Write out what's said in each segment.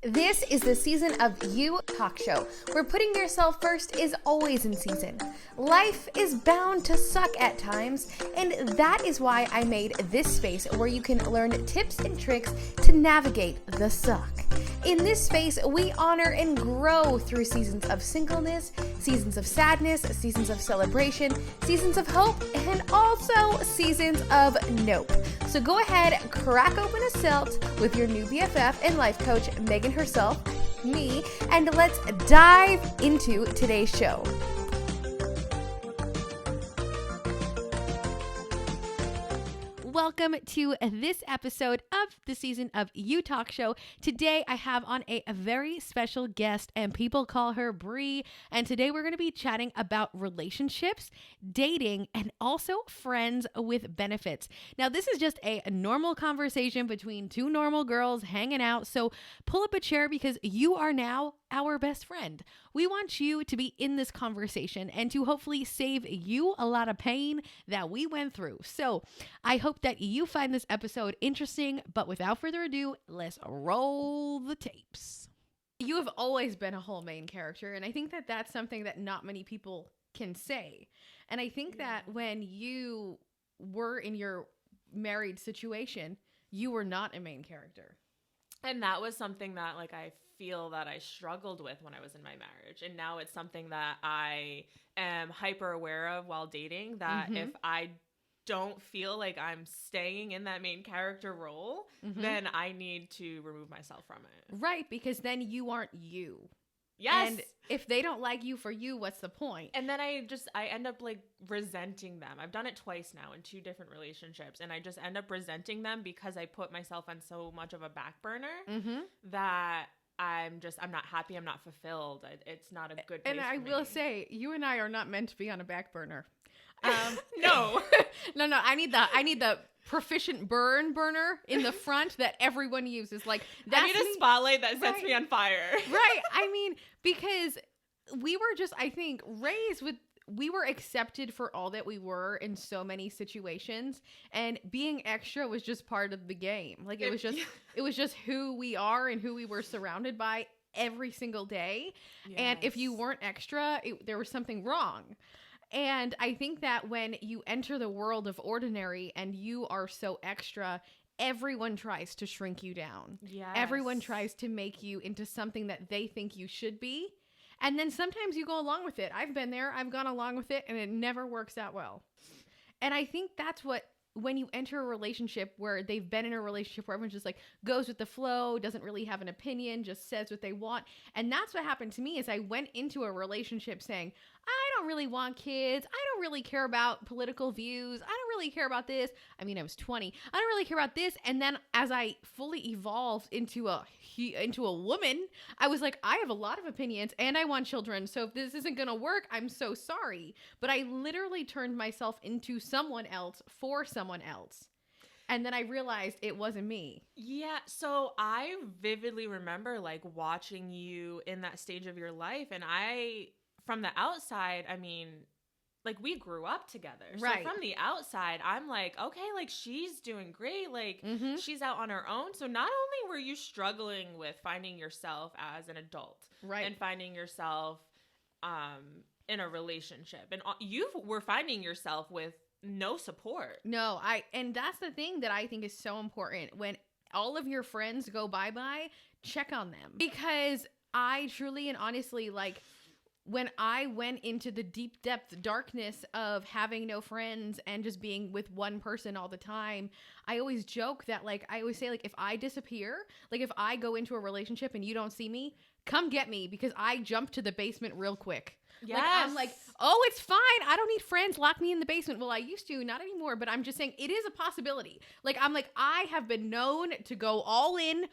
This is the Season of You Talkshow, where putting yourself first is always in season. Life is bound to suck at times, and that is why I made this space where you can learn tips and tricks to navigate the suck. In this space, we honor and grow through seasons of singleness, seasons of sadness, seasons of celebration, seasons of hope, and also seasons of nope. So go ahead, crack open a Celt with your new BFF and life coach, Megan herself, me, and let's dive into today's show. Welcome to this episode of the Season of You Talk Show. Today I have on a very special guest, and people call her Bree. And today we're going to be chatting about relationships, dating, and also friends with benefits. Now, this is just a normal conversation between two normal girls hanging out. So pull up a chair because you are now our best friend. We want you to be in this conversation and to hopefully save you a lot of pain that we went through. So I hope that you find this episode interesting, but without further ado, let's roll the tapes. You have always been a whole main character, and I think that that's something that not many people can say. And I think that when you were in your married situation, you were not a main character. And that was something that I feel that I struggled with when I was in my marriage. And now it's something that I am hyper aware of while dating, that if I don't feel like I'm staying in that main character role, then I need to remove myself from it. Right, because then you aren't you. Yes. And if they don't like you for you, what's the point? And then I end up resenting them. I've done it twice now in two different relationships. And I just end up resenting them because I put myself on so much of a back burner that I'm not happy. I'm not fulfilled. It's not a good place. And I will say, you and I are not meant to be on a back burner. No. No. I need the proficient burner in the front that everyone uses. I need a spotlight that sets me on fire. Right. I mean, because we were just, I think, raised with, we were accepted for all that we were in so many situations, and being extra was just part of the game. It was just who we are and who we were surrounded by every single day. Yes. And if you weren't extra, there was something wrong. And I think that when you enter the world of ordinary and you are so extra, everyone tries to shrink you down. Yes. Everyone tries to make you into something that they think you should be. And then sometimes you go along with it. I've been there. I've gone along with it, and it never works out well. And I think that's what, when you enter a relationship where they've been in a relationship where everyone's just goes with the flow, doesn't really have an opinion, just says what they want. And that's what happened to me is I went into a relationship saying, I don't really want kids. I don't really care about political views. I don't really care about this. I mean, I was 20. I don't really care about this. And then as I fully evolved into a woman, I was like, I have a lot of opinions and I want children. So if this isn't going to work, I'm so sorry. But I literally turned myself into someone else for someone else. And then I realized it wasn't me. Yeah. So I vividly remember watching you in that stage of your life. And from the outside, I mean, we grew up together. Right. So from the outside, I'm okay, she's doing great. She's out on her own. So not only were you struggling with finding yourself as an adult, right, and finding yourself in a relationship, and you were finding yourself with no support. No, and that's the thing that I think is so important. When all of your friends go bye-bye, check on them. Because I truly and honestly, when I went into the deep depth darkness of having no friends and just being with one person all the time, I always joke that I always say if I disappear, if I go into a relationship and you don't see me, come get me because I jump to the basement real quick. Yes. I'm oh, it's fine. I don't need friends. Lock me in the basement. Well, I used to, not anymore, but I'm just saying it is a possibility. I have been known to go all in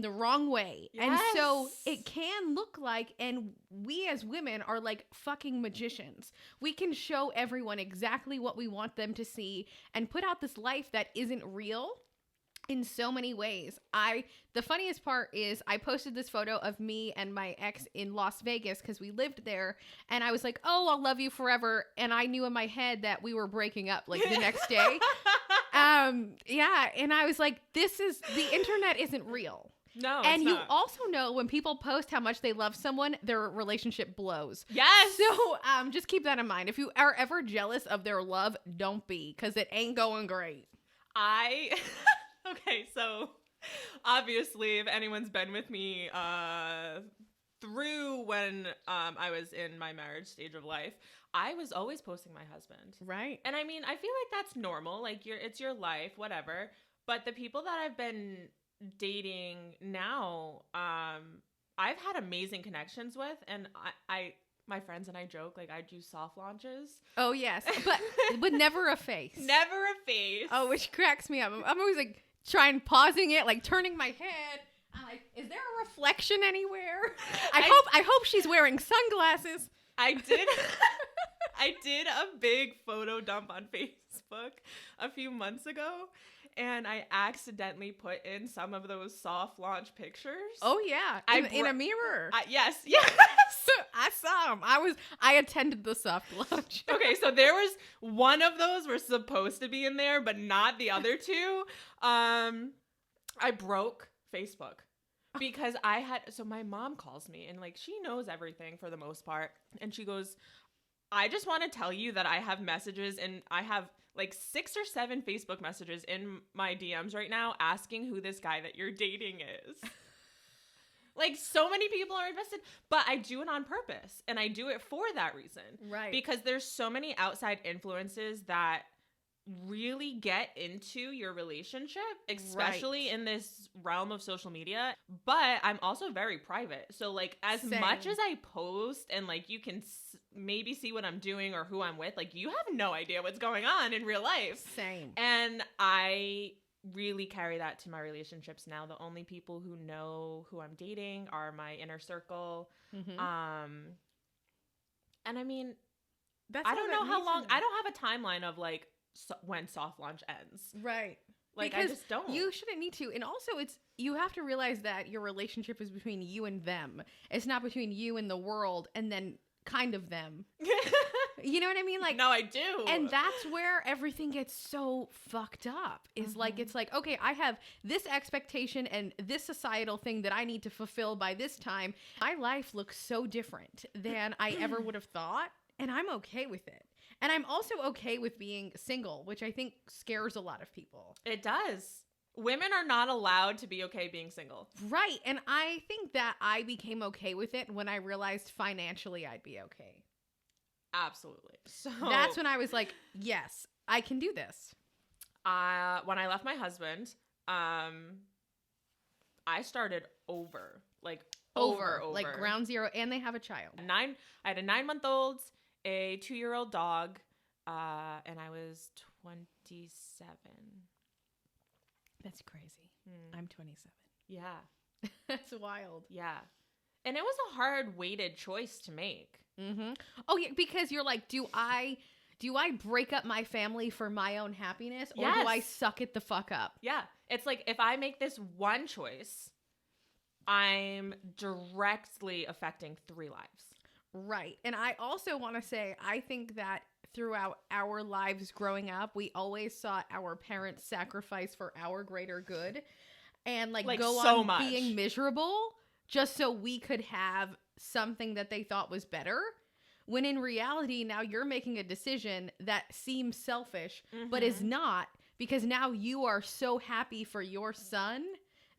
the wrong way. Yes. And so it can look and we as women are fucking magicians. We can show everyone exactly what we want them to see and put out this life that isn't real in so many ways. The funniest part is I posted this photo of me and my ex in Las Vegas because we lived there, and I was like, oh, I'll love you forever. And I knew in my head that we were breaking up the next day. Yeah. And I was like, the internet isn't real. No, and it's you not. also know when people post how much they love someone, their relationship blows. Yes. So just keep that in mind. If you are ever jealous of their love, don't be, because it ain't going great. Okay, so obviously, if anyone's been with me through when I was in my marriage stage of life, I was always posting my husband. Right. And I mean, I feel like that's normal. Like it's your life, whatever. But the people that I've been dating now, I've had amazing connections with, and I my friends and I joke like I do soft launches. Oh yes, but never a face. Never a face. Oh, which cracks me up. I'm always like pausing it, like turning my head. I'm like, is there a reflection anywhere? I hope she's wearing sunglasses. I did a big photo dump on Facebook a few months ago, and I accidentally put in some of those soft launch pictures. Oh yeah, in a mirror. Yes. I saw them. I attended the soft launch. Okay, so there was one of those were supposed to be in there, but not the other two. I broke Facebook because so my mom calls me and like she knows everything for the most part, and she goes, I just want to tell you that I have messages, and I have like 6 or 7 Facebook messages in my DMs right now asking who this guy that you're dating is. Like, so many people are invested, but I do it on purpose, and I do it for that reason. Right. Because there's so many outside influences that really get into your relationship, especially in this realm of social media. But I'm also very private. So, like, as much as I post and, like, you can maybe see what I'm doing or who I'm with, like, you have no idea what's going on in real life. Same. And I really carry that to my relationships now. The only people who know who I'm dating are my inner circle. Mm-hmm. And I mean, That's I don't know how long. I don't have a timeline of like when soft launch ends. Right. Like, because I just don't. You shouldn't need to. And also, you have to realize that your relationship is between you and them. It's not between you and the world and then kind of them. You know what I mean? Like, no, I do. And that's where everything gets so fucked up. Is like, it's like, okay, I have this expectation and this societal thing that I need to fulfill by this time. My life looks so different than I ever would have thought. And I'm okay with it. And I'm also okay with being single, which I think scares a lot of people. It does. Women are not allowed to be okay being single. Right. And I think that I became okay with it when I realized financially I'd be okay. Absolutely. So that's when I was like, yes, I can do this. When I left my husband, I started over. Like ground zero, and they have a child. I had a 9-month-old, a 2-year-old dog, and I was 27. That's crazy. I'm 27. Yeah. That's wild. Yeah. And it was a hard weighted choice to make. Mm-hmm. Oh yeah, because you're like, do I break up my family for my own happiness, or do I suck it the fuck up? Yeah. It's like, if I make this one choice, I'm directly affecting 3 lives. Right. And I also want to say, I think that throughout our lives growing up, we always saw our parents sacrifice for our greater good and like go so on much. Being miserable just so we could have something that they thought was better. When in reality, now you're making a decision that seems selfish, but is not, because now you are so happy for your son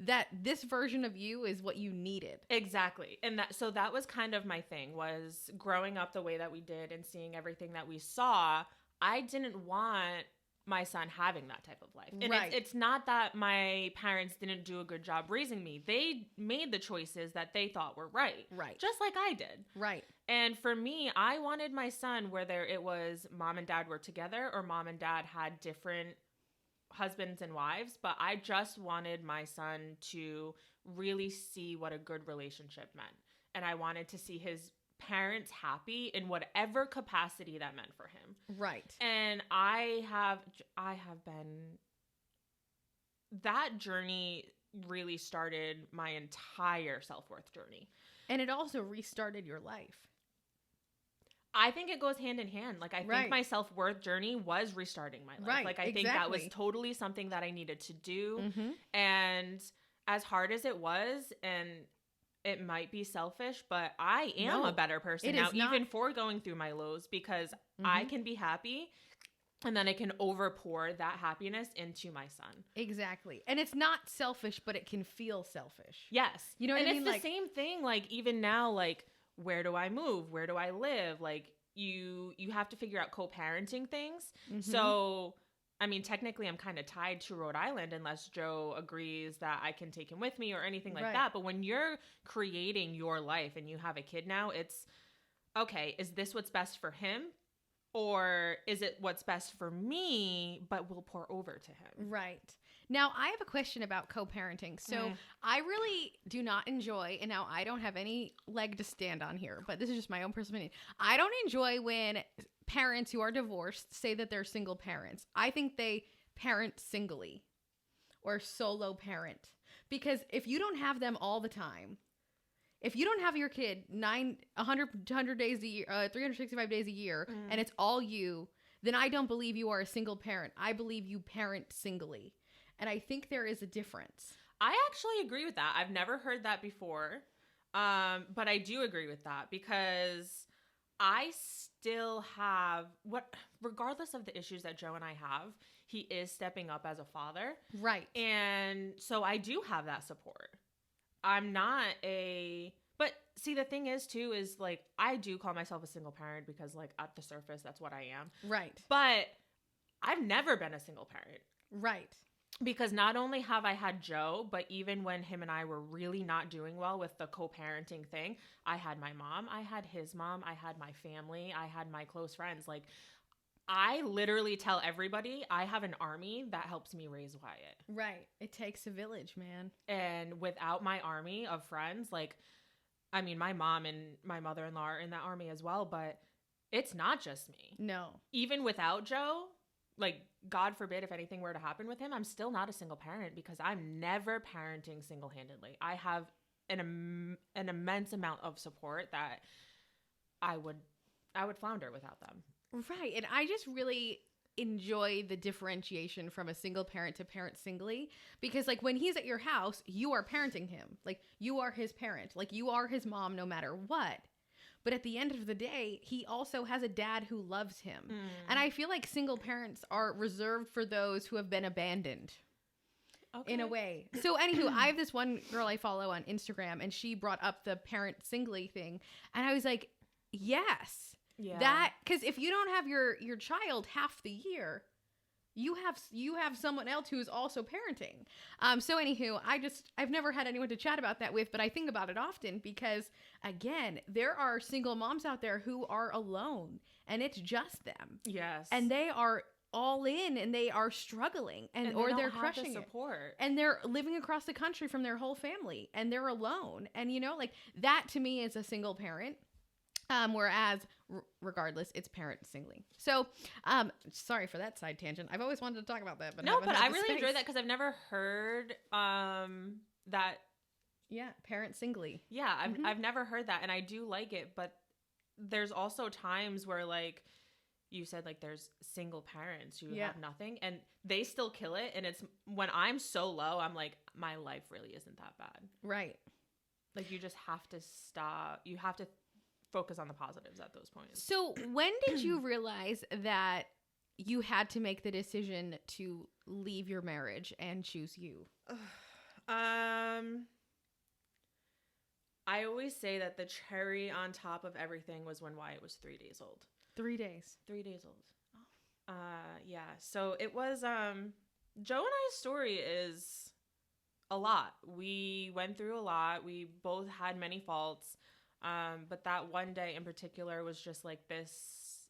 that this version of you is what you needed. Exactly. And that was kind of my thing, was growing up the way that we did and seeing everything that we saw. I didn't want my son having that type of life. And right. It's not that my parents didn't do a good job raising me. They made the choices that they thought were right. Right. Just like I did. Right. And for me, I wanted my son, whether it was mom and dad were together or mom and dad had different husbands and wives, but I just wanted my son to really see what a good relationship meant. And I wanted to see his parents happy in whatever capacity that meant for him. Right. And I have been, that journey really started my entire self-worth journey. And it also restarted your life. I think it goes hand in hand. Like, I think my self-worth journey was restarting my life. Right, like, I think that was totally something that I needed to do. And as hard as it was, and it might be selfish, but I am No, a better person it now, is not. even for going through my lows, because I can be happy, and then I can overpour that happiness into my son. Exactly. And it's not selfish, but it can feel selfish. Yes. You know what and I mean? it's the same thing, like, even now, like, where do I move? Where do I live? Like, you have to figure out co-parenting things. So, I mean, technically I'm kind of tied to Rhode Island unless Joe agrees that I can take him with me or anything like that. But when you're creating your life and you have a kid now, it's, okay, is this what's best for him? Or is it what's best for me, but will pour over to him? Right. Now, I have a question about co-parenting. So I really do not enjoy, and now I don't have any leg to stand on here, but this is just my own personal opinion. I don't enjoy when parents who are divorced say that they're single parents. I think they parent singly or solo parent. Because if you don't have them all the time, if you don't have your kid 100 days a year, 365 days a year, and it's all you, then I don't believe you are a single parent. I believe you parent singly. And I think there is a difference. I actually agree with that. I've never heard that before. But I do agree with that because I still have regardless of the issues that Joe and I have, he is stepping up as a father. Right. And so I do have that support. I'm not but see, the thing is too, is like, I do call myself a single parent because, like, at the surface, that's what I am. Right. But I've never been a single parent. Right. Because not only have I had Joe, but even when him and I were really not doing well with the co-parenting thing, I had my mom, I had his mom, I had my family, I had my close friends. Like, I literally tell everybody I have an army that helps me raise Wyatt. Right. It takes a village, man. And without my army of friends, like, I mean, my mom and my mother-in-law are in that army as well, but it's not just me. No. Even without Joe, like, God forbid if anything were to happen with him, I'm still not a single parent because I'm never parenting single-handedly. I have an immense amount of support that I would flounder without them. Right. And I just really enjoy the differentiation from a single parent to parent singly because, like, when he's at your house, you are parenting him. Like, you are his parent. Like, you are his mom no matter what. But at the end of the day, he also has a dad who loves him. And I feel like single parents are reserved for those who have been abandoned. Okay. In a way. So anywho, I have this one girl I follow on Instagram, and she brought up the parent singly thing. And I was like, yes. Yeah. That, because if you don't have your child half the year, you have someone else who is also parenting. So anywho, I've never had anyone to chat about that with, but I think about it often because, again, there are single moms out there who are alone and it's just them. Yes. And they are all in and they are struggling and or they're crushing support. And they're living across the country from their whole family and they're alone. And like that to me is a single parent. Whereas regardless, it's parent singly. So, sorry for that side tangent. I've always wanted to talk about that, but no, but I really enjoy that because I've never heard that. Yeah, parent singly. Yeah, I've never heard that, and I do like it. But there's also times where, like you said, like there's single parents who have nothing, and they still kill it. And it's when I'm so low, I'm like, my life really isn't that bad. Right. Like you just have to stop. You have to focus on the positives at those points. So when did you realize that you had to make the decision to leave your marriage and choose you? I always say that the cherry on top of everything was when Wyatt was 3 days old. 3 days. 3 days old. Oh. Yeah. So it was, Joe and I's story is a lot. We went through a lot. We both had many faults. But that one day in particular was just like, this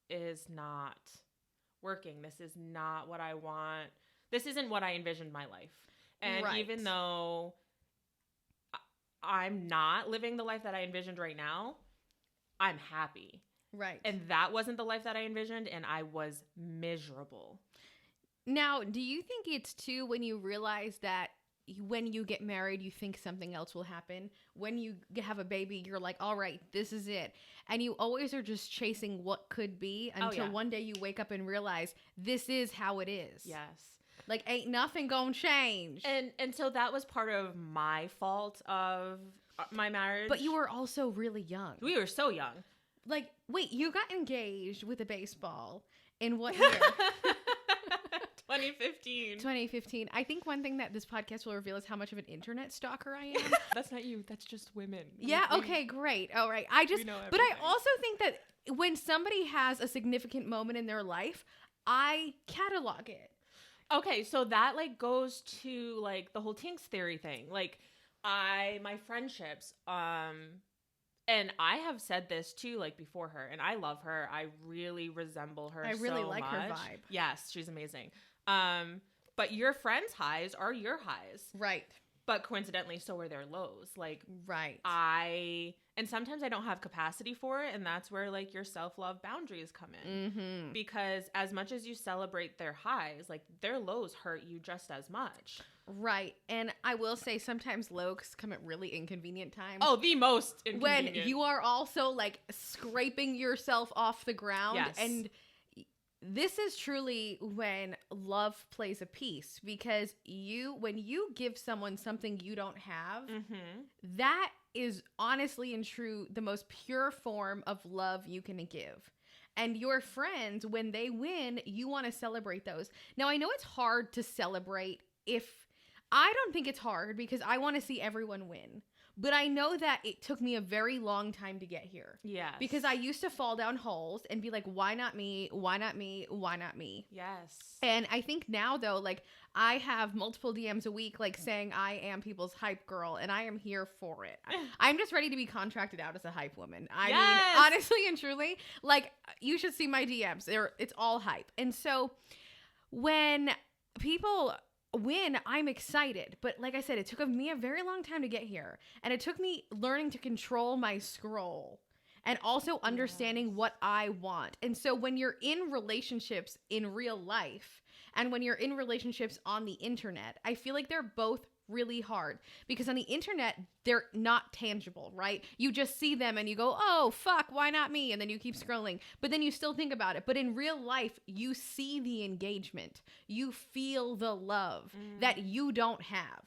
is not working. This is not what I want. This isn't what I envisioned my life. And even though I'm not living the life that I envisioned right now, I'm happy. Right. And that wasn't the life that I envisioned, and I was miserable. Now, do you think it's too when you realize that when you get married, you think something else will happen? When you have a baby, you're like, all right, this is it. And you always are just chasing what could be until one day you wake up and realize this is how it is. Yes. Like, ain't nothing gonna change. And so that was part of my fault of my marriage. But you were also really young. We were so young. Like, wait, you got engaged with a baseball in what year? 2015. 2015. I think one thing that this podcast will reveal is how much of an internet stalker I am. That's not you. That's just women. Yeah. Okay. Great. All right. But I also think that when somebody has a significant moment in their life, I catalog it. Okay. So that like goes to like the whole Tinks theory thing. Like my friendships, and I have said this too, like before her, and I love her. I really resemble her. I really like her vibe. Yes, she's amazing. But your friends' highs are your highs. Right. But coincidentally, so are their lows. Like, right. And sometimes I don't have capacity for it. And that's where like your self-love boundaries come in. Mm-hmm. Because as much as you celebrate their highs, like their lows hurt you just as much. Right. And I will say sometimes lows come at really inconvenient times. Oh, the most inconvenient. When you are also like scraping yourself off the ground. Yes. And this is truly when love plays a piece, because when you give someone something you don't have, mm-hmm. that is honestly and true the most pure form of love you can give. And your friends, when they win, you want to celebrate those. Now, I know it's hard to celebrate I don't think it's hard because I want to see everyone win. But I know that it took me a very long time to get here. Yes. Because I used to fall down holes and be like, why not me? Why not me? Why not me? Yes. And I think now, though, like, I have multiple DMs a week, like, saying I am people's hype girl, and I am here for it. I'm just ready to be contracted out as a hype woman. I mean, honestly and truly, like, you should see my DMs. It's all hype. And so when people win, I'm excited. But like I said, it took me a very long time to get here. And it took me learning to control my scroll and also understanding what I want. And so when you're in relationships in real life and when you're in relationships on the internet, I feel like they're both really hard, because on the internet, they're not tangible, right? You just see them and you go, oh, fuck, why not me? And then you keep scrolling, but then you still think about it. But in real life, you see the engagement. You feel the love that you don't have.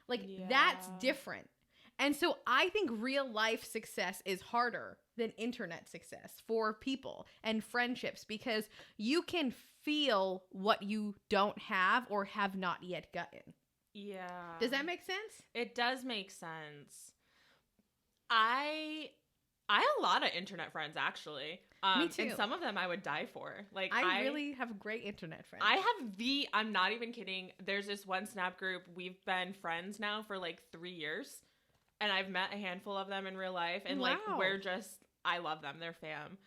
Like, that's different. And so I think real life success is harder than internet success for people and friendships, because you can feel what you don't have or have not yet gotten. Yeah. Does that make sense? It does make sense. I have a lot of internet friends, actually. Me too. And some of them I would die for. Like, I really have great internet friends. I'm not even kidding. There's this one Snap group. We've been friends now for like 3 years. And I've met a handful of them in real life. And like, I love them. They're fam.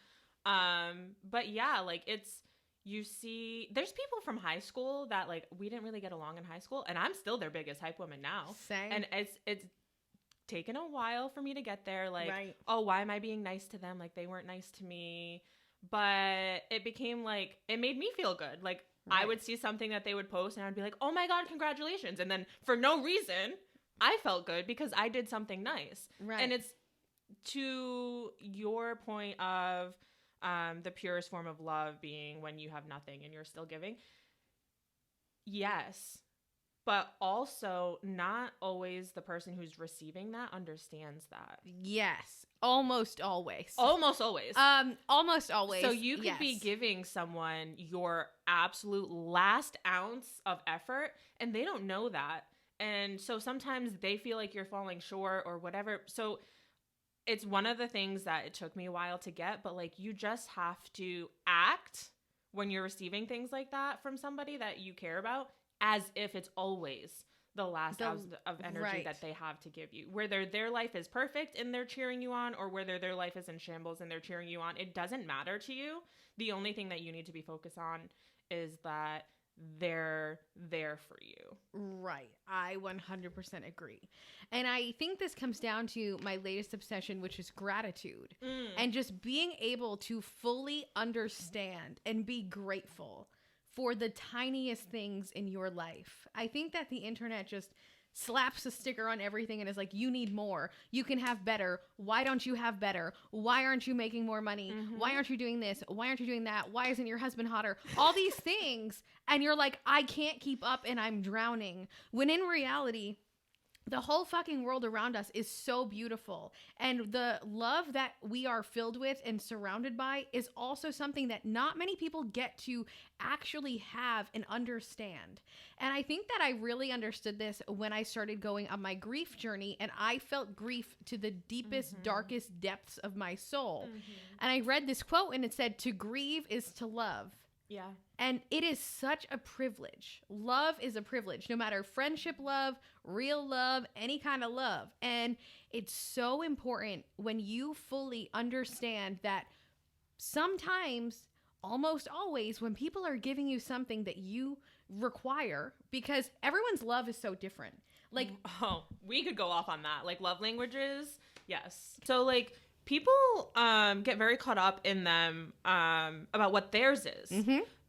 But yeah, like there's people from high school that like we didn't really get along in high school, and I'm still their biggest hype woman now. Same. And it's taken a while for me to get there. Like, oh, why am I being nice to them? Like, they weren't nice to me. But it became like, it made me feel good. Like, I would see something that they would post and I'd be like, oh my God, congratulations. And then for no reason, I felt good because I did something nice. Right. And it's to your point of the purest form of love being when you have nothing and you're still giving. Yes. But also not always the person who's receiving that understands that. Yes. Almost always. Almost always. Almost always. So you could be giving someone your absolute last ounce of effort and they don't know that. And so sometimes they feel like you're falling short or whatever. So it's one of the things that it took me a while to get, but like you just have to act when you're receiving things like that from somebody that you care about as if it's always the last ounce of energy that they have to give you. Whether their life is perfect and they're cheering you on or whether their life is in shambles and they're cheering you on, it doesn't matter to you. The only thing that you need to be focused on is that they're there for you. Right. I 100% agree. And I think this comes down to my latest obsession, which is gratitude. And just being able to fully understand and be grateful for the tiniest things in your life. I think that the internet just slaps a sticker on everything and is like, you need more. You can have better. Why don't you have better? Why aren't you making more money? Why aren't you doing this? Why aren't you doing that? Why isn't your husband hotter? All these things. And you're like, I can't keep up and I'm drowning. When in reality, the whole fucking world around us is so beautiful. And the love that we are filled with and surrounded by is also something that not many people get to actually have and understand. And I think that I really understood this when I started going on my grief journey, and I felt grief to the deepest, darkest depths of my soul. And I read this quote and it said, to grieve is to love. Yeah. And it is such a privilege. Love is a privilege, no matter friendship love, real love, any kind of love. And it's so important when you fully understand that sometimes, almost always, when people are giving you something that you require, because everyone's love is so different. Like, oh, we could go off on that. Like love languages. Yes. So like, people get very caught up in them about what theirs is.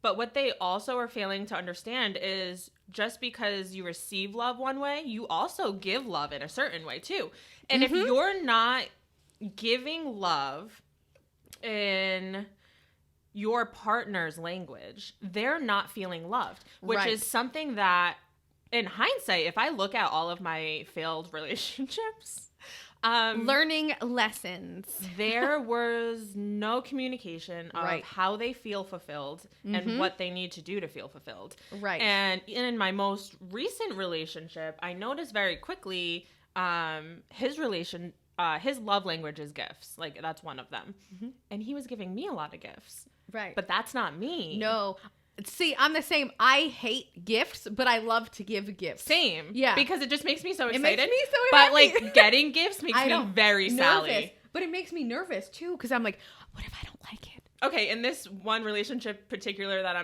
But what they also are failing to understand is just because you receive love one way, you also give love in a certain way too. And if you're not giving love in your partner's language, they're not feeling loved, which is something that in hindsight, if I look at all of my failed relationships, learning lessons. There was no communication of how they feel fulfilled and what they need to do to feel fulfilled. Right. And in my most recent relationship, I noticed very quickly his love language is gifts. Like that's one of them. And he was giving me a lot of gifts. Right. But that's not me. No. See, I'm the same. I hate gifts, but I love to give gifts. Same. Yeah. Because it just makes me so excited. It makes me so but happy. like getting gifts makes me very Sally. But it makes me nervous too, because I'm like, what if I don't like it? Okay, in this one relationship particular that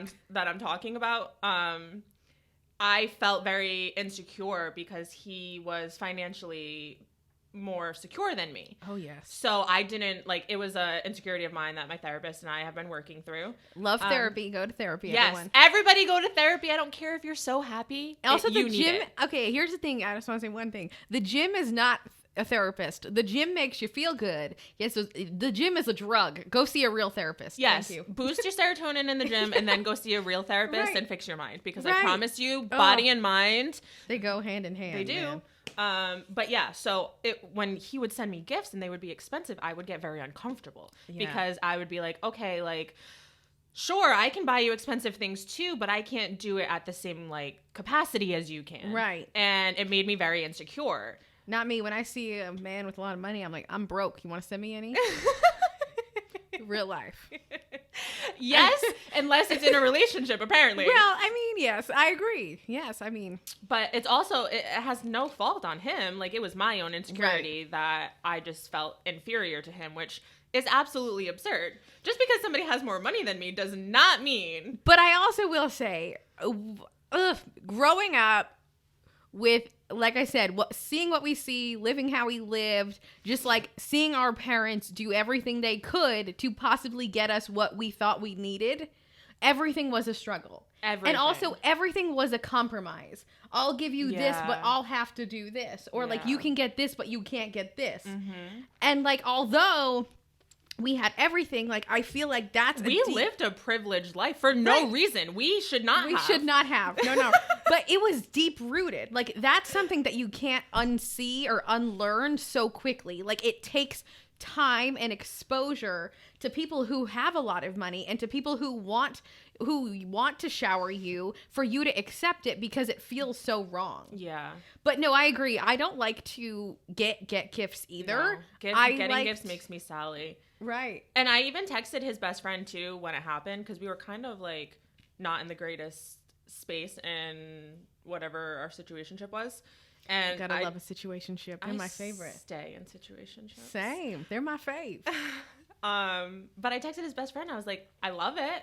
I'm talking about, I felt very insecure because he was financially more secure than me. Oh, yes. So I didn't, like, it was a insecurity of mine that my therapist and I have been working through. Love therapy. Go to therapy, yes, everyone. Everybody go to therapy. I don't care if you're so happy. Also, the gym. Okay, here's the thing. I just want to say one thing. The gym is not a therapist. The gym makes you feel good. Yes, the gym is a drug. Go see a real therapist. Yes. Thank you. Boost your serotonin in the gym and then go see a real therapist and fix your mind. Because I promise you, body and mind. They go hand in hand. They do. Man. But yeah, so when he would send me gifts and they would be expensive, I would get very uncomfortable because I would be like, okay, like, sure, I can buy you expensive things too, but I can't do it at the same like capacity as you can. Right. And it made me very insecure. Not me. When I see a man with a lot of money, I'm like, I'm broke. You want to send me any? Real life. Yes, unless it's in a relationship, apparently. Well, I mean, yes, I agree. Yes, I mean. But it's also, it has no fault on him. Like, it was my own insecurity that I just felt inferior to him, which is absolutely absurd. Just because somebody has more money than me does not mean. But I also will say, growing up with, like I said, seeing what we see, living how we lived, just like seeing our parents do everything they could to possibly get us what we thought we needed, everything was a struggle. Everything. And also everything was a compromise. I'll give you this, but I'll have to do this. Or like, you can get this, but you can't get this. And like, although we had everything, like, I feel like we lived a privileged life for no reason. We should not have. No. But it was deep rooted. Like, that's something that you can't unsee or unlearn so quickly. Like, it takes time and exposure to people who have a lot of money and to people who want to shower you for you to accept it because it feels so wrong. Yeah. But no, I agree. I don't like to get gifts either. No. Getting gifts makes me Sally. Right. And I even texted his best friend too when it happened because we were kind of like not in the greatest space in whatever our situationship was. And gotta love a situationship. They're my favorite. Stay in situationships. Same. They're my fave. But I texted his best friend. I was like, I love it,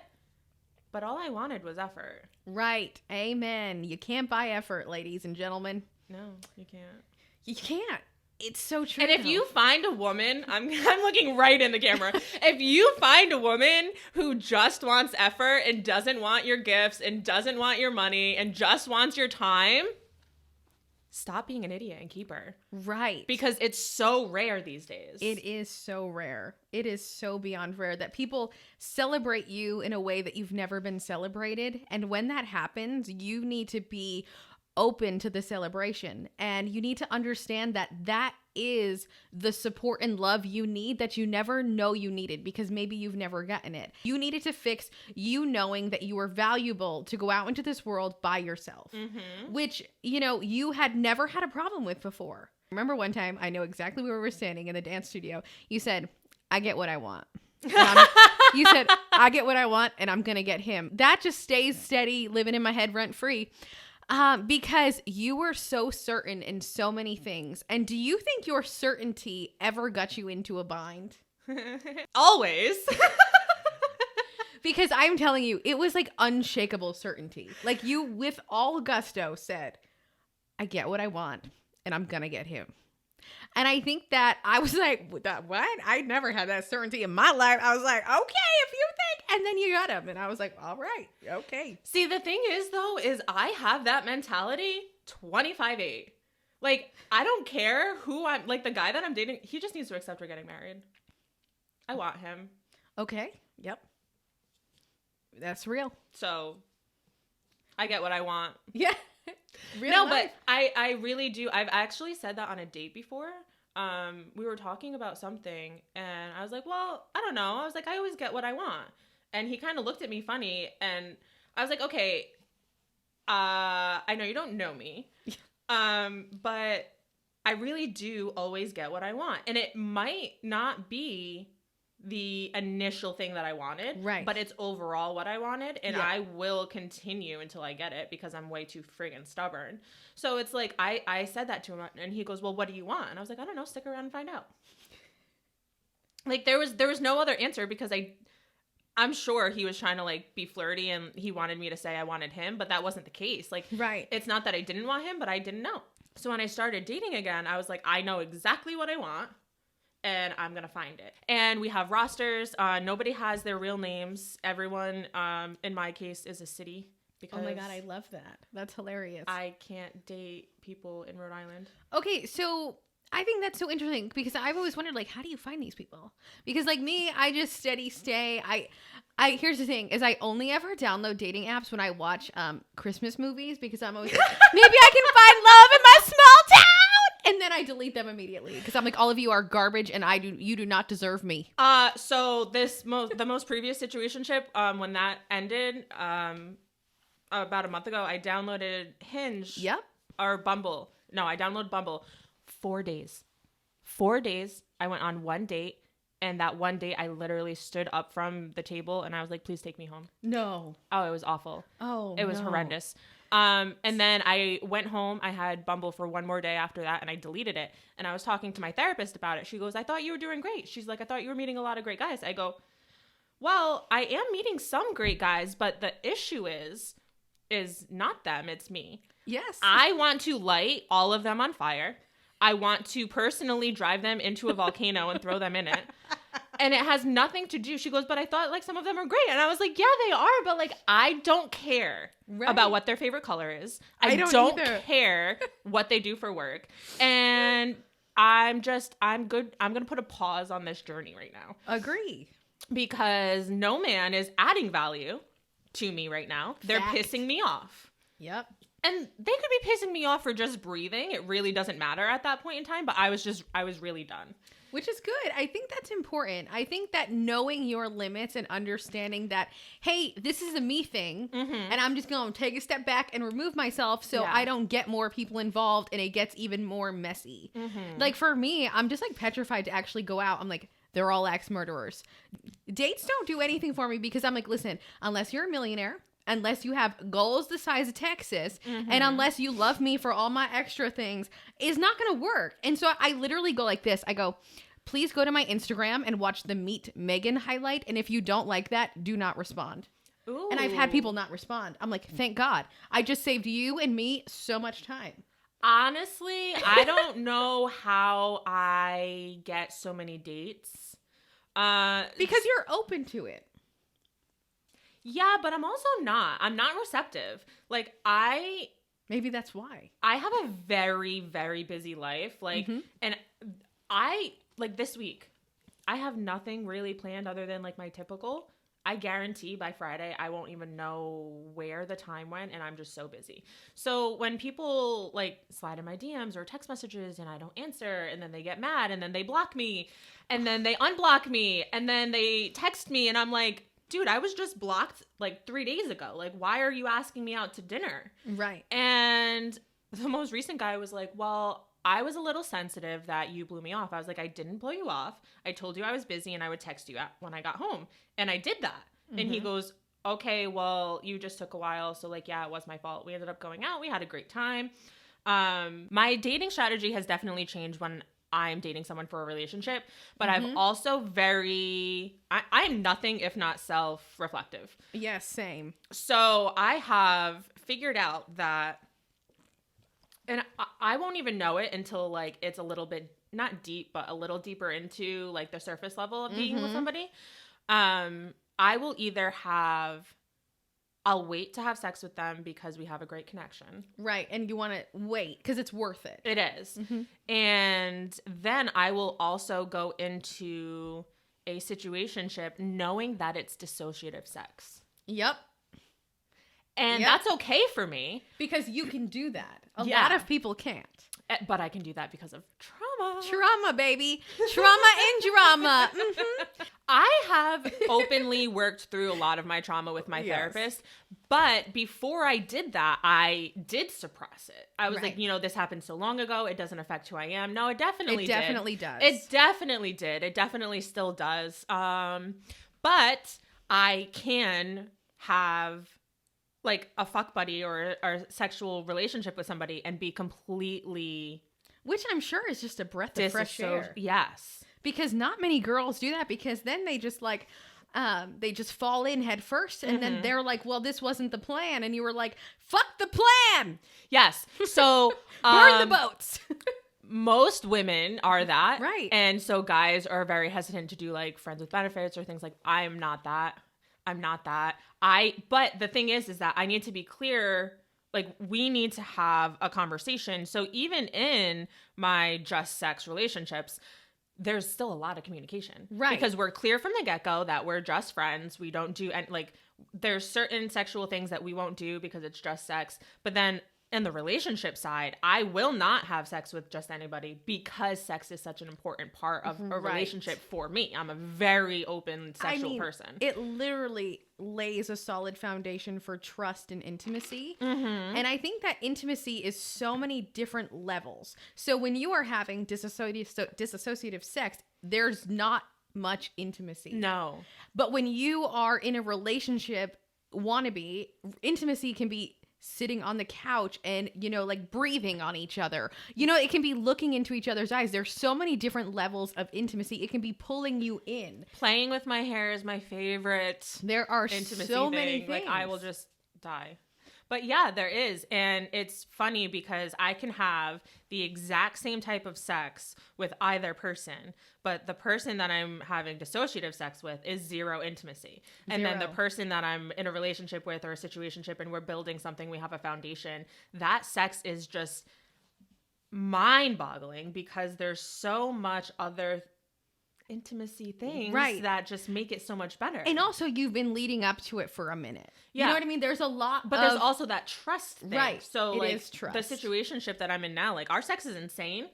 but all I wanted was effort. Right. Amen. You can't buy effort, ladies and gentlemen. No, you can't. You can't. It's so true. And if you find a woman, I'm looking right in the camera. If you find a woman who just wants effort and doesn't want your gifts and doesn't want your money and just wants your time, stop being an idiot and keep her. Right. Because it's so rare these days. It is so rare. It is so beyond rare that people celebrate you in a way that you've never been celebrated. And when that happens, you need to be open to the celebration. And you need to understand that that is the support and love you need that you never know you needed because maybe you've never gotten it. You needed to fix you knowing that you were valuable to go out into this world by yourself, which, you know, you had never had a problem with before. Remember one time, I know exactly where we were standing in the dance studio. You said, I get what I want. You said, I get what I want and I'm going to get him. That just stays steady, living in my head rent free. Because you were so certain in so many things. And do you think your certainty ever got you into a bind? Always. Because I'm telling you, it was like unshakable certainty. Like you, with all gusto, said, I get what I want and I'm going to get him. And I think that I was like, what? I never had that certainty in my life. I was like, okay, if you think. And then you got him. And I was like, all right, okay. See, the thing is, though, is I have that mentality 25/8. Like, I don't care who I'm, like, the guy that I'm dating, he just needs to accept we're getting married. I want him. Okay, yep. That's real. So, I get what I want. Yeah. No, life. But I really do. I've actually said that on a date before. We were talking about something and I was like, well, I don't know. I was like, I always get what I want. And he kind of looked at me funny and I was like, okay, I know you don't know me, but I really do always get what I want. And it might not be the initial thing that I wanted, right? But it's overall what I wanted, and I will continue until I get it because I'm way too friggin' stubborn. So it's like I said that to him, and he goes, "Well, what do you want?" And I was like, "I don't know. Stick around and find out." Like there was no other answer because I'm sure he was trying to like be flirty and he wanted me to say I wanted him, but that wasn't the case. Like, right? It's not that I didn't want him, but I didn't know. So when I started dating again, I was like, I know exactly what I want. And I'm going to find it. And we have rosters. Nobody has their real names. Everyone, in my case, is a city. Because oh my God, I love that. That's hilarious. I can't date people in Rhode Island. Okay, so I think that's so interesting because I've always wondered, like, how do you find these people? Because like me, I just steady stay. I here's the thing, is I only ever download dating apps when I watch Christmas movies because I'm always like, maybe I can find love in my small town. And then I delete them immediately because I'm like, all of you are garbage and you do not deserve me. So the most previous situationship, when that ended, about a month ago, I downloaded Hinge. Yep. Or Bumble. No, I downloaded Bumble. 4 days. 4 days. I went on one date. And that one date, I literally stood up from the table and I was like, please take me home. No. Oh, it was awful. Oh, it was horrendous. And then I went home. I had Bumble for one more day after that and I deleted it. And I was talking to my therapist about it. She goes, I thought you were doing great. She's like, I thought you were meeting a lot of great guys. I go, well, I am meeting some great guys, but the issue is not them. It's me. Yes. I want to light all of them on fire. I want to personally drive them into a volcano and throw them in it. And it has nothing to do. She goes, but I thought like some of them are great. And I was like, yeah, they are. But like, I don't care about what their favorite color is. I don't care what they do for work. And I'm good. I'm going to put a pause on this journey right now. Agree. Because no man is adding value to me right now. They're pissing me off. Yep. And they could be pissing me off for just breathing. It really doesn't matter at that point in time. But I was really done. Which is good. I think that's important. I think that knowing your limits and understanding that, hey, this is a me thing, and I'm just going to take a step back and remove myself so I don't get more people involved and it gets even more messy. Like for me, I'm just like petrified to actually go out. I'm like, they're all axe murderers. Dates don't do anything for me because I'm like, listen, unless you're a millionaire, unless you have goals the size of Texas, and unless you love me for all my extra things, it's not going to work. And so I literally go like this. I go, please go to my Instagram and watch the Meet Megan highlight. And if you don't like that, do not respond. Ooh. And I've had people not respond. I'm like, thank God. I just saved you and me so much time. Honestly, I don't know how I get so many dates. Because you're open to it. Yeah, but I'm also not. I'm not receptive. Like, I Maybe that's why. I have a very, very busy life. Like, and I, like this week, I have nothing really planned other than like my typical. I guarantee by Friday, I won't even know where the time went, and I'm just so busy. So when people like slide in my DMs or text messages and I don't answer, and then they get mad, and then they block me, and then they unblock me, and then they text me, and I'm like, dude, I was just blocked like 3 days ago. Like, why are you asking me out to dinner? Right. And the most recent guy was like, well, I was a little sensitive that you blew me off. I was like, I didn't blow you off. I told you I was busy and I would text you when I got home. And I did that. And he goes, okay, well, you just took a while. So like, yeah, it was my fault. We ended up going out. We had a great time. My dating strategy has definitely changed when I'm dating someone for a relationship, but I've also I'm nothing if not self-reflective. Yes, same. So I have figured out that, and I won't even know it until like it's a little bit, not deep, but a little deeper into like the surface level of being with somebody. I will either I'll wait to have sex with them because we have a great connection. Right. And you want to wait because it's worth it. It is. And then I will also go into a situationship knowing that it's dissociative sex. Yep. And that's okay for me. Because you can do that. A lot of people can't. But I can do that because of trauma. Trauma, baby. Trauma and drama. I have openly worked through a lot of my trauma with my therapist. But before I did that, I did suppress it. I was like, this happened so long ago. It doesn't affect who I am. No, it definitely did. It definitely does. It definitely did. It definitely still does. But I can have like a fuck buddy or a sexual relationship with somebody and be completely, which I'm sure is just a breath of fresh air. Yes. Because not many girls do that, because then they just like they just fall in head first, and then they're like, well, this wasn't the plan, and you were like, fuck the plan. Yes. So burn the boats. Most women are that. Right. And so guys are very hesitant to do like friends with benefits or things like, I'm not that. But the thing is that I need to be clear, like we need to have a conversation. So even in my just sex relationships, there's still a lot of communication. Right. Because we're clear from the get-go that we're just friends. We don't do, and like there's certain sexual things that we won't do because it's just sex. But then in the relationship side, I will not have sex with just anybody because sex is such an important part of a relationship for me. I'm a very open sexual person. It literally lays a solid foundation for trust and intimacy. And I think that intimacy is so many different levels. So when you are having dissociative sex, there's not much intimacy. No. But when you are in a relationship, wannabe, intimacy can be sitting on the couch and, like breathing on each other. It can be looking into each other's eyes. There's so many different levels of intimacy. It can be pulling you in. Playing with my hair is my favorite. There are intimacy so thing. many things. Like I will just die. But yeah, there is. And it's funny because I can have the exact same type of sex with either person, but the person that I'm having dissociative sex with is zero intimacy. And then the person that I'm in a relationship with or a situationship and we're building something, we have a foundation, that sex is just mind-boggling because there's so much other intimacy things that just make it so much better. And also you've been leading up to it for a minute. You know what I mean? There's a lot, but there's also that trust thing. Right. So it like is trust. The situationship that I'm in now, like our sex is insane,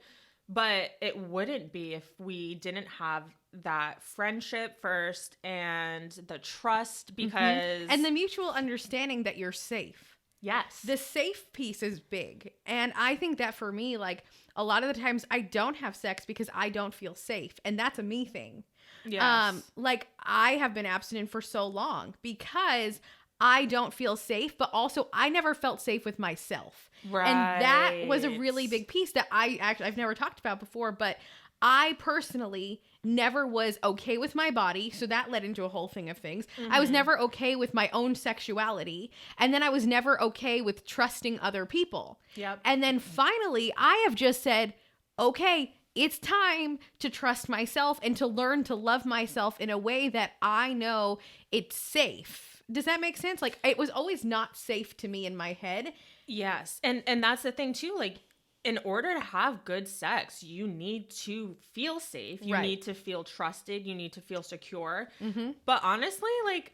but it wouldn't be if we didn't have that friendship first and the trust because and the mutual understanding that you're safe. Yes. The safe piece is big. And I think that for me, like a lot of the times I don't have sex because I don't feel safe. And that's a me thing. Yes. Like I have been abstinent for so long because I don't feel safe, but also I never felt safe with myself. Right. And that was a really big piece that I've never talked about before, but I personally never was okay with my body. So that led into a whole thing of things. I was never okay with my own sexuality. And then I was never okay with trusting other people. Yep. And then finally, I have just said, okay, it's time to trust myself and to learn to love myself in a way that I know it's safe. Does that make sense? Like it was always not safe to me in my head. Yes. And that's the thing too, like, in order to have good sex, you need to feel safe. You need to feel trusted. You need to feel secure. Mm-hmm. But honestly, like,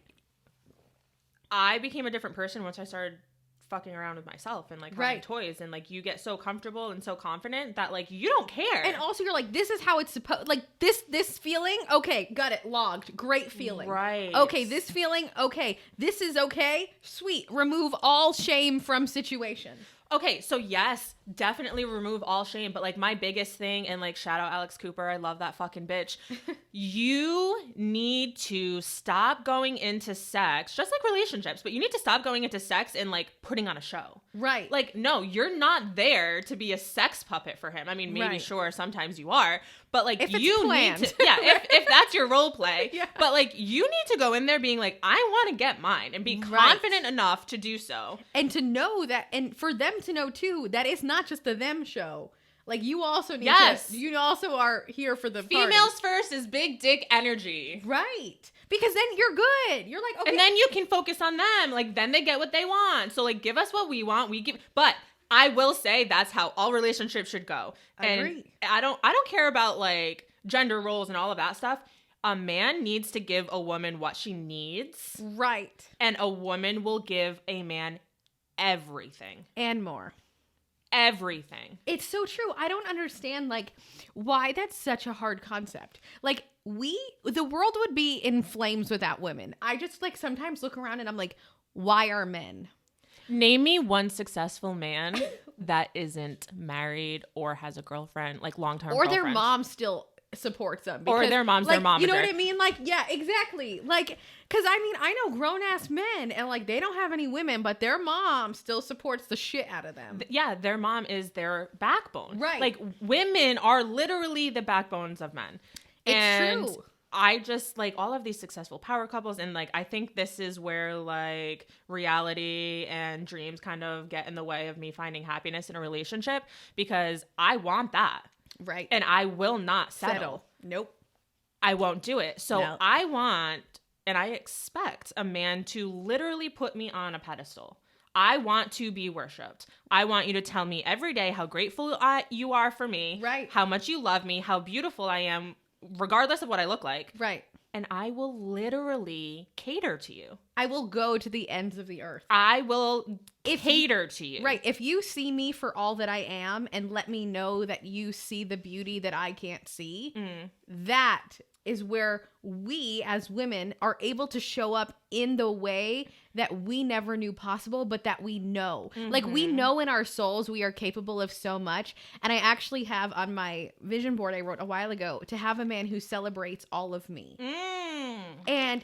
I became a different person once I started fucking around with myself and like having toys, and like you get so comfortable and so confident that like you don't care. And also you're like, this is how it's supposed, like this feeling, okay, got it, logged, great feeling, right? Okay, this feeling, okay, this is okay, sweet, remove all shame from situation. Okay, so yes, definitely remove all shame. But like my biggest thing, and like shout out Alex Cooper, I love that fucking bitch. You need to stop going into sex, just like relationships, but you need to stop going into sex and like putting on a show. Right. Like, no, you're not there to be a sex puppet for him. I mean, maybe sure, sometimes you are, but like if you need to, if that's your role play, yeah. But like you need to go in there being like, I want to get mine, and be confident enough to do so. And to know that, and for them to know too, that it's not just the them show. Like you also need to, you also are here for the females party. First is big dick energy. Right. Because then you're good. You're like, okay. And then you can focus on them. Like then they get what they want. So like give us what we want. We give, but I will say that's how all relationships should go. Agree. And I don't care about like gender roles and all of that stuff. A man needs to give a woman what she needs. Right. And a woman will give a man everything. And more. Everything. It's so true. I don't understand like why that's such a hard concept. Like the world would be in flames without women. I just like sometimes look around and I'm like, why are men? Name me one successful man that isn't married or has a girlfriend, like long-term or girlfriend. Their mom still supports them. Because, or their mom's like, their mom. You know what I mean? Like, yeah, exactly. Like, because I mean, I know grown-ass men and like they don't have any women, but their mom still supports the shit out of them. Yeah, their mom is their backbone. Right. Like women are literally the backbones of men. It's true. I just like all of these successful power couples, and like I think this is where like reality and dreams kind of get in the way of me finding happiness in a relationship, because I want that. Right. And I will not settle. Nope. I won't do it. So No. I want and I expect a man to literally put me on a pedestal. I want to be worshipped. I want you to tell me every day how grateful you are for me. Right. How much you love me, how beautiful I am, regardless of what I look like. Right. And I will literally cater to you. I will go to the ends of the earth. I will cater to you. Right. If you see me for all that I am and let me know that you see the beauty that I can't see, that is where we as women are able to show up in the way that we never knew possible, but that we know. Like we know in our souls we are capable of so much. And I actually have on my vision board I wrote a while ago to have a man who celebrates all of me. And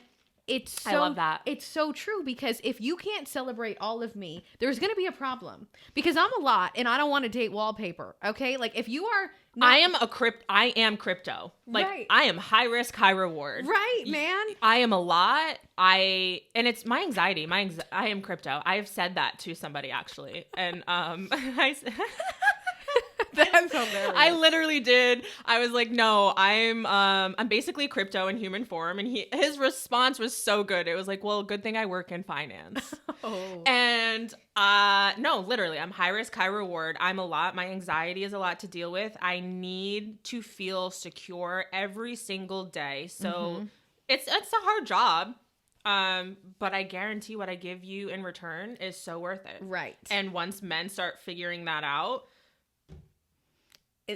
I love that. It's so true, because if you can't celebrate all of me, there's going to be a problem, because I'm a lot and I don't want to date wallpaper. Okay. Like if you are not, I am crypto. Like I am high risk, high reward. Right, man. I am a lot. And it's my anxiety. I am crypto. I have said that to somebody actually. And, That's hilarious. I literally did. I was like, no, I'm basically crypto in human form. And his response was so good. It was like, well, good thing I work in finance. And no, literally, I'm high risk, high reward. I'm a lot. My anxiety is a lot to deal with. I need to feel secure every single day. So it's a hard job. But I guarantee what I give you in return is so worth it. Right. And once men start figuring that out,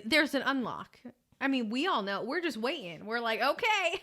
there's an unlock. I mean, we all know. We're just waiting. We're like, okay.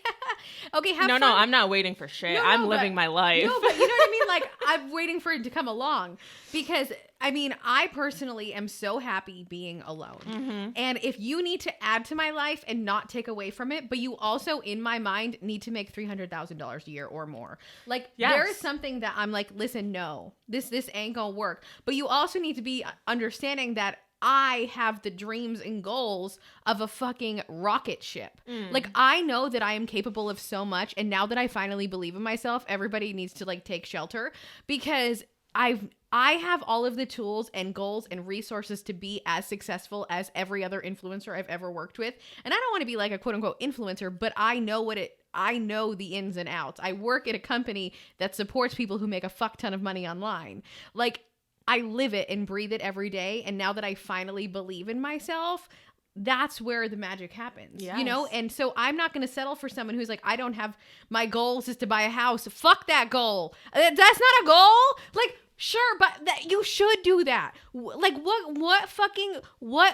Okay, have fun. No, I'm not waiting for shit. I'm living my life. No, but you know what I mean? Like, I'm waiting for it to come along. Because, I mean, I personally am so happy being alone. And if you need to add to my life and not take away from it, but you also, in my mind, need to make $300,000 a year or more. Like, there is something that I'm like, listen, no, this ain't gonna work. But you also need to be understanding that I have the dreams and goals of a fucking rocket ship. Like, I know that I am capable of so much. And now that I finally believe in myself, everybody needs to like take shelter, because I have all of the tools and goals and resources to be as successful as every other influencer I've ever worked with. And I don't want to be like a quote unquote influencer, but I know the ins and outs. I work at a company that supports people who make a fuck ton of money online. Like, I live it and breathe it every day. And now that I finally believe in myself, that's where the magic happens, you know? And so I'm not going to settle for someone who's like, I don't have, my goals is to buy a house. Fuck that goal. That's not a goal. Like, sure, but you should do that. Like, what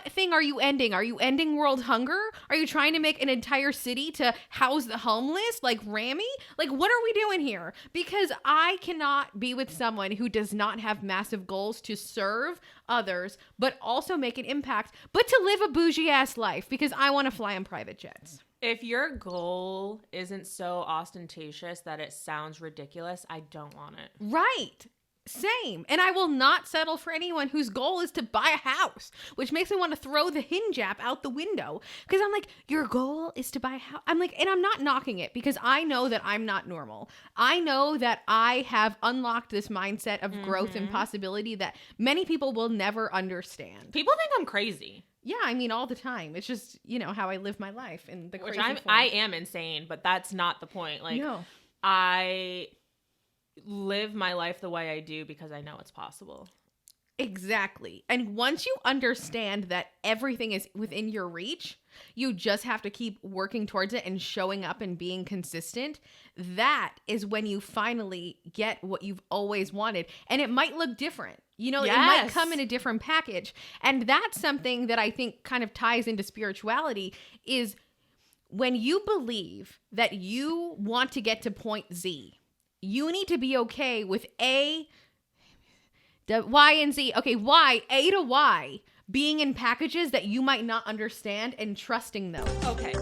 thing are you ending? Are you ending world hunger? Are you trying to make an entire city to house the homeless? Like Rami? Like, what are we doing here? Because I cannot be with someone who does not have massive goals to serve others, but also make an impact, but to live a bougie ass life, because I want to fly on private jets. If your goal isn't so ostentatious that it sounds ridiculous, I don't want it. Right. Same. And I will not settle for anyone whose goal is to buy a house, which makes me want to throw the hinge app out the window. Because I'm like, your goal is to buy a house. I'm like, and I'm not knocking it because I know that I'm not normal. I know that I have unlocked this mindset of growth and possibility that many people will never understand. People think I'm crazy. Yeah, I mean, all the time. It's just, you know, how I live my life in the crazy form. I am insane, but that's not the point. Like, no. I live my life the way I do because I know it's possible. Exactly. And once you understand that everything is within your reach, you just have to keep working towards it and showing up and being consistent. That is when you finally get what you've always wanted. And it might look different. You know, It might come in a different package. And that's something that I think kind of ties into spirituality, is when you believe that you want to get to point Z, you need to be okay with Y and Z. Okay, A to Y being in packages that you might not understand and trusting those. Okay.